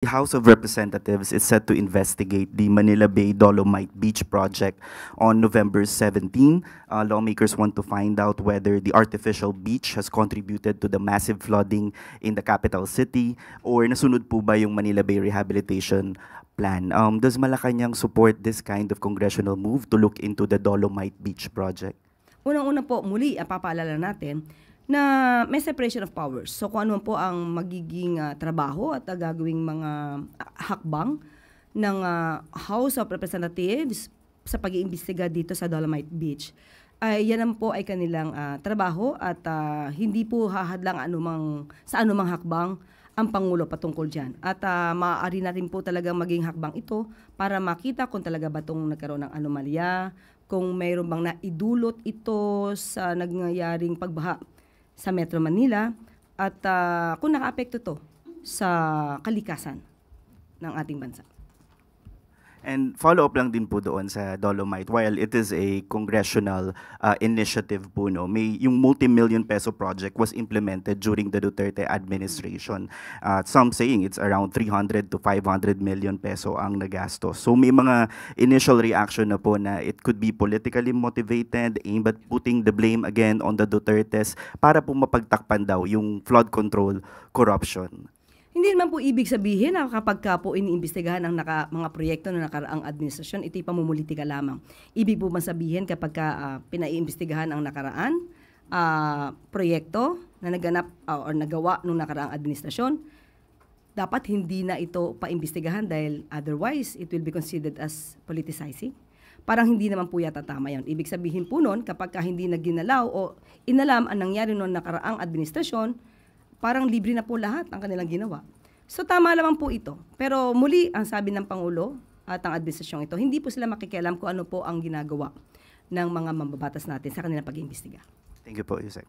House of Representatives is set to investigate the Manila Bay Dolomite Beach project on November 17. Lawmakers want to find out whether the artificial beach has contributed to the massive flooding in the capital city or nasunod po ba yung Manila Bay Rehabilitation Plan. Does Malacanang support this kind of congressional move to look into the Dolomite Beach project? Unang-una po, muli, papaalala natin na may separation of powers. So kung ano po ang magiging trabaho at gagawing mga hakbang ng House of Representatives sa pag-iimbestiga dito sa Dolomite Beach, ay yan po ay kanilang trabaho at hindi po hahadlang sa anumang hakbang ang Pangulo patungkol dyan. At maaari natin po talagang maging hakbang ito para makita kung talaga ba itong nagkaroon ng anomalya, kung mayroon bang naidulot ito sa nangyayaring pagbaha sa Metro Manila at kung naka-apekto to sa kalikasan ng ating bansa. And follow-up lang din po doon sa Dolomite, while it is a congressional initiative po, no, yung multi-million peso project was implemented during the Duterte administration. Some saying it's around 300 to 500 million peso ang nagastos. So may mga initial reaction na po na it could be politically motivated, aimed at putting the blame again on the Dutertes para po mapagtakpan daw yung flood control corruption. Hindi naman po ibig sabihin na kapag po iniimbestigahan ang mga proyekto ng nakaraang administrasyon, ito'y pamumulitika lamang. Ibig po sabihin kapag pinaiimbestigahan ang nakaraan proyekto na naganap o nagawa ng nakaraang administrasyon, dapat hindi na ito paimbestigahan dahil otherwise it will be considered as politicizing. Parang hindi naman po yata tama yan. Ibig sabihin po nun, kapag hindi na ginalaw o inalam ang nangyari noong nakaraang administrasyon, parang libre na po lahat ang kanilang ginawa. So tama lamang po ito. Pero muli, ang sabi ng Pangulo at ang administrasyong ito, hindi po sila makikialam kung ano po ang ginagawa ng mga mambabatas natin sa kanilang pag-iimbestiga. Thank you po, Yusek.